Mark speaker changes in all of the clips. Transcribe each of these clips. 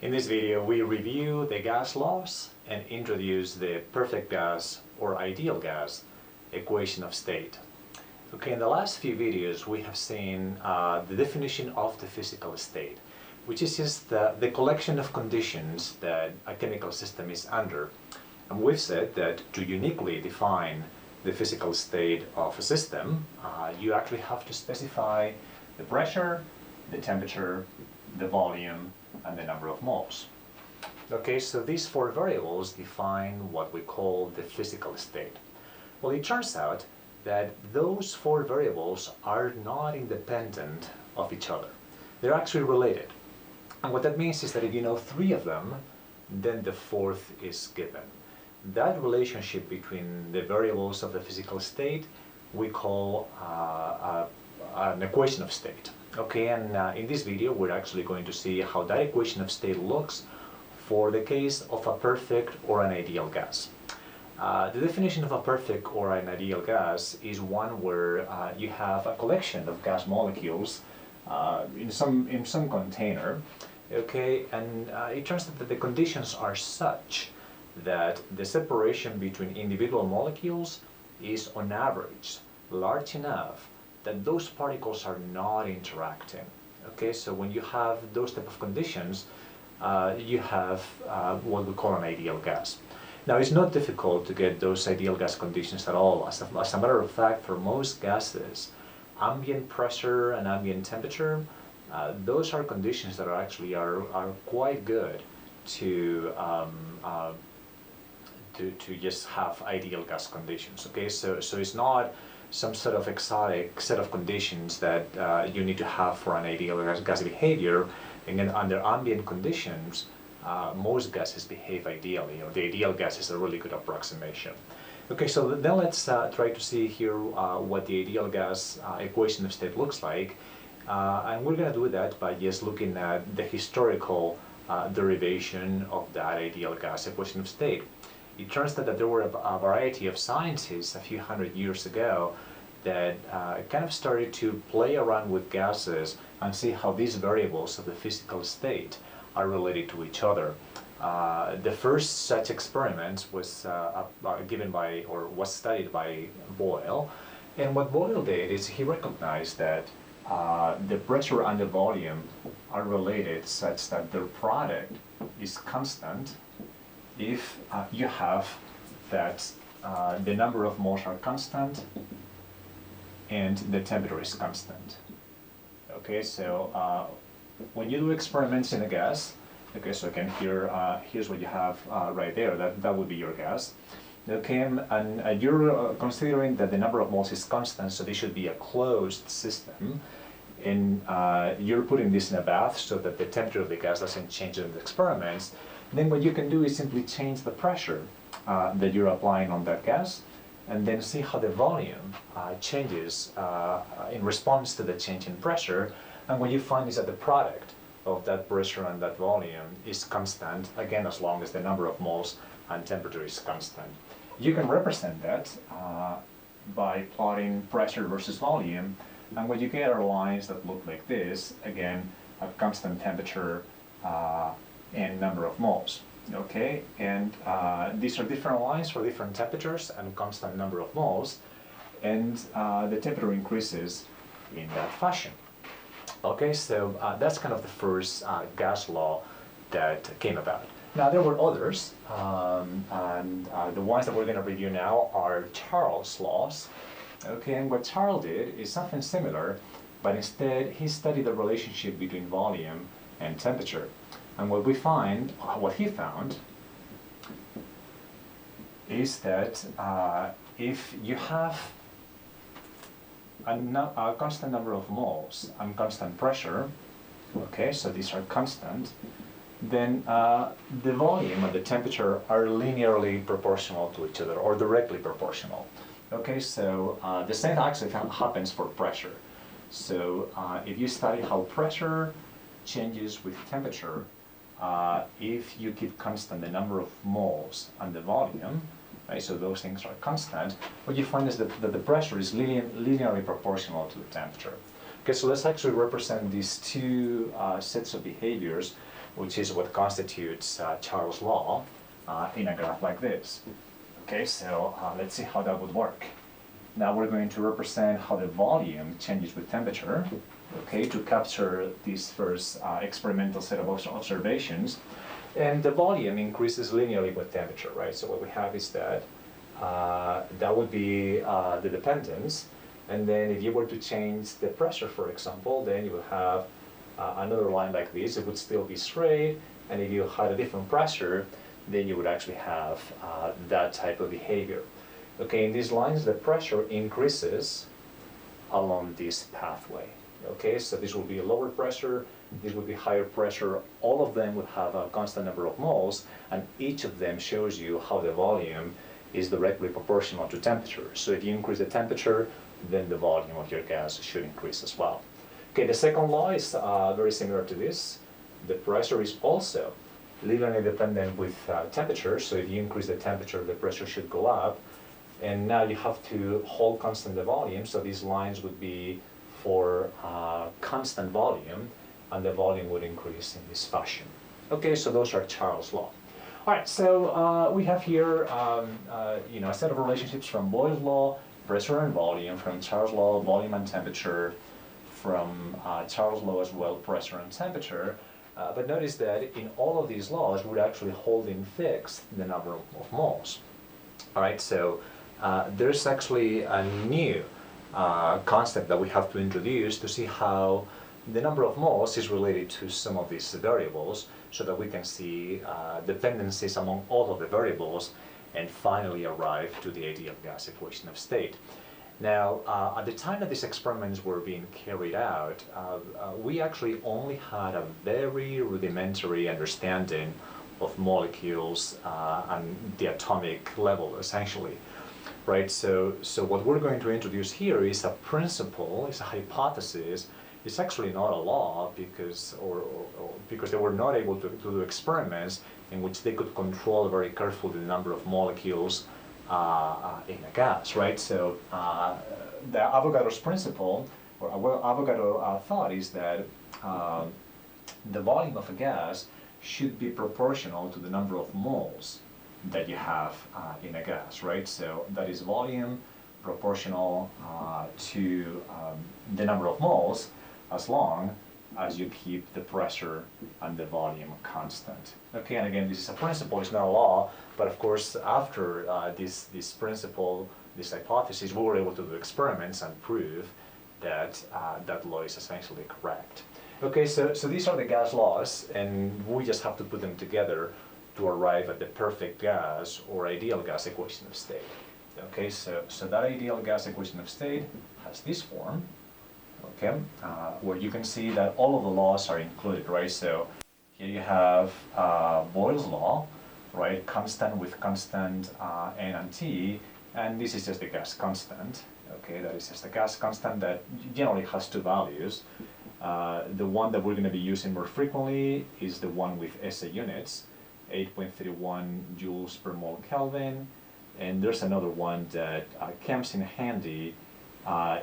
Speaker 1: In this video, we review the gas laws and introduce the perfect gas or ideal gas equation of state. Okay, in the last few videos, we have seen the definition of the physical state, which is just the collection of conditions that a chemical system is under. And we've said that to uniquely define the physical state of a system, you actually have to specify the pressure, the temperature, the volume, and the number of moles. Okay, so these four variables define what we call the physical state. Well, it turns out that those four variables are not independent of each other. They're actually related. And what that means is that if you know three of them, then the fourth is given. That relationship between the variables of the physical state we call an equation of state. Okay, and in this video we're actually going to see how that equation of state looks for the case of a perfect or an ideal gas. The definition of a perfect or an ideal gas is one where you have a collection of gas molecules in some container, okay, and it turns out that the conditions are such that the separation between individual molecules is on average large enough that those particles are not interacting. Okay, so when you have those type of conditions, you have what we call an ideal gas. Now, it's not difficult to get those ideal gas conditions at all. As a matter of fact, for most gases, ambient pressure and ambient temperature, those are conditions that are quite good to just have ideal gas conditions. Okay, so it's not some sort of exotic set of conditions that you need to have for an ideal gas behavior. And then under ambient conditions, most gases behave ideally. You know, the ideal gas is a really good approximation. Okay, so then let's try to see here what the ideal gas equation of state looks like. And we're going to do that by just looking at the historical derivation of that ideal gas equation of state. It turns out that there were a variety of scientists a few hundred years ago that kind of started to play around with gases and see how these variables of the physical state are related to each other. The first such experiment was was studied by Boyle, and what Boyle did is he recognized that the pressure and the volume are related such that their product is constant if you have that the number of moles are constant and the temperature is constant. Okay, so when you do experiments in a gas, okay, so again here's what you have right there. That would be your gas. Okay, and you're considering that the number of moles is constant, so this should be a closed system. And you're putting this in a bath so that the temperature of the gas doesn't change in the experiments. Then what you can do is simply change the pressure that you're applying on that gas, and then see how the volume changes in response to the change in pressure. And what you find is that the product of that pressure and that volume is constant, again, as long as the number of moles and temperature is constant. You can represent that by plotting pressure versus volume, and what you get are lines that look like this, again, a constant temperature and number of moles. Okay, and these are different lines for different temperatures and constant number of moles, and the temperature increases in that fashion. Okay, so that's kind of the first gas law that came about. Now there were others, and the ones that we're going to review now are Charles' laws. Okay, and what Charles did is something similar, but instead he studied the relationship between volume and temperature. And what he found is that if you have a constant number of moles and constant pressure, okay, so these are constant, then the volume and the temperature are linearly proportional to each other or directly proportional. Okay, so the same actually happens for pressure. So if you study how pressure changes with temperature, if you keep constant the number of moles and the volume, right, so those things are constant, what you find is that the pressure is linearly proportional to the temperature. Okay, so let's actually represent these two sets of behaviors which is what constitutes Charles' law in a graph like this. Okay, so let's see how that would work. Now we're going to represent how the volume changes with temperature, okay, to capture this first experimental set of observations. And the volume increases linearly with temperature, right? So what we have is that that would be the dependence. And then if you were to change the pressure, for example, then you would have another line like this. It would still be straight. And if you had a different pressure, then you would actually have that type of behavior. Okay, in these lines, the pressure increases along this pathway. Okay, so this will be a lower pressure, this would be higher pressure. All of them would have a constant number of moles, and each of them shows you how the volume is directly proportional to temperature. So if you increase the temperature, then the volume of your gas should increase as well. Okay, the second law is very similar to this. The pressure is also linearly dependent with temperature, so if you increase the temperature, the pressure should go up. And now you have to hold constant the volume, so these lines would be for constant volume, and the volume would increase in this fashion. Okay, so those are Charles' law. All right, so we have here a set of relationships from Boyle's law, pressure and volume, from Charles' law, volume and temperature, from Charles' law as well, pressure and temperature. But notice that in all of these laws, we're actually holding fixed the number of moles. All right, so there's actually a new concept that we have to introduce to see how the number of moles is related to some of these variables, so that we can see dependencies among all of the variables and finally arrive to the ideal gas equation of state. Now, at the time that these experiments were being carried out, we actually only had a very rudimentary understanding of molecules and the atomic level, essentially. Right, so what we're going to introduce here is a principle, is a hypothesis. It's actually not a law because they were not able to do experiments in which they could control very carefully the number of molecules in a gas, right? So the Avogadro's principle, or Avogadro thought, is that the volume of a gas should be proportional to the number of moles that you have in a gas, right? So that is volume proportional to the number of moles, as long as you keep the pressure and the volume constant. Okay, and again, this is a principle, it's not a law, but of course, after this principle, this hypothesis, we were able to do experiments and prove that that law is essentially correct. Okay, so these are the gas laws, and we just have to put them together to arrive at the perfect gas or ideal gas equation of state. Okay, so that ideal gas equation of state has this form, okay, where you can see that all of the laws are included, right? So here you have Boyle's law, right, constant with constant N and T, and this is just the gas constant, okay, that is just a gas constant that generally has two values. The one that we're going to be using more frequently is the one with SI units, 8.31 joules per mole Kelvin, and there's another one that comes in handy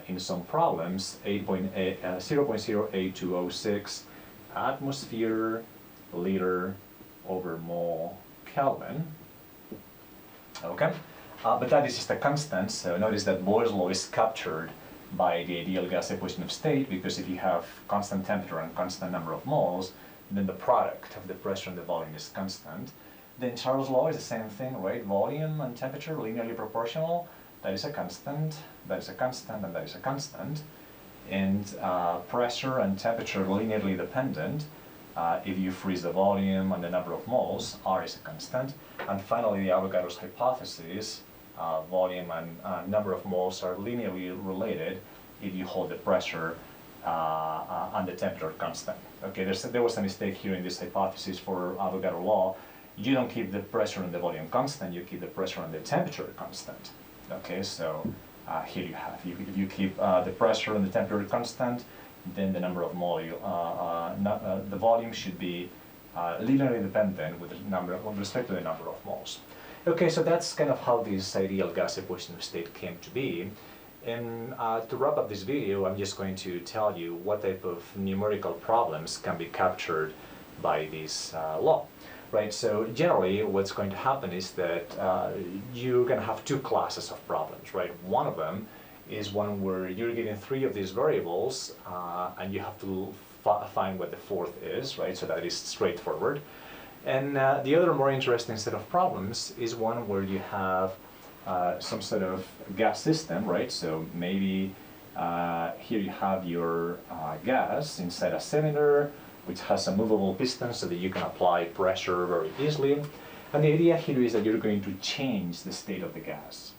Speaker 1: in some problems, 0.08206 atmosphere liter over mole Kelvin. Okay, but that is just a constant, so notice that Boyle's law is captured by the ideal gas equation of state, because if you have constant temperature and constant number of moles, then the product of the pressure and the volume is constant. Then Charles' law is the same thing, right? Volume and temperature linearly proportional. That is a constant, that is a constant, and that is a constant. And pressure and temperature linearly dependent. If you freeze the volume and the number of moles, R is a constant. And finally, the Avogadro's hypothesis, volume and number of moles are linearly related if you hold the pressure and the temperature constant. Okay, there was a mistake here in this hypothesis for Avogadro law. You don't keep the pressure and the volume constant, you keep the pressure and the temperature constant. Okay, so here you have, if you keep the pressure and the temperature constant, then the number of moles, the volume should be linearly dependent with respect to the number of moles. Okay, so that's kind of how this ideal gas equation of state came to be. And to wrap up this video, I'm just going to tell you what type of numerical problems can be captured by this law. Right, so generally what's going to happen is that you're going to have two classes of problems, right? One of them is one where you're getting three of these variables and you have to find what the fourth is, right? So that is straightforward. And the other more interesting set of problems is one where you have some sort of gas system, right? So maybe here you have your gas inside a cylinder, which has a movable piston so that you can apply pressure very easily. And the idea here is that you're going to change the state of the gas,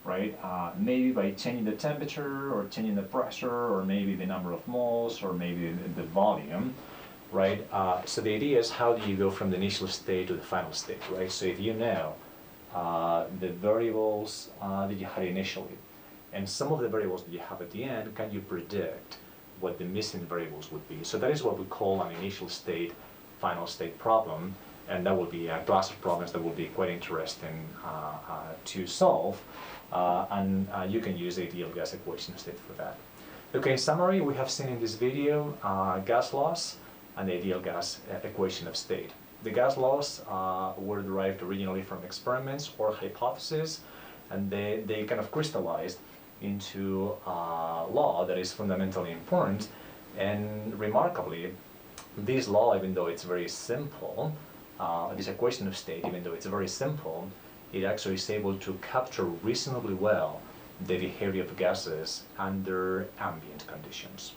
Speaker 1: right? Maybe by changing the temperature, or changing the pressure, or maybe the number of moles, or maybe the volume, right? So the idea is, how do you go from the initial state to the final state, right? So if you know the variables that you had initially, and some of the variables that you have at the end, can you predict what the missing variables would be? So that is what we call an initial state, final state problem, and that will be a class of problems that will be quite interesting to solve, and you can use the ideal gas equation of state for that. Okay, in summary, we have seen in this video gas laws and the ideal gas equation of state. The gas laws were derived originally from experiments or hypotheses, and they kind of crystallized into a law that is fundamentally important. And remarkably, this law, even though it's very simple, this equation of state, even though it's very simple, it actually is able to capture reasonably well the behavior of gases under ambient conditions.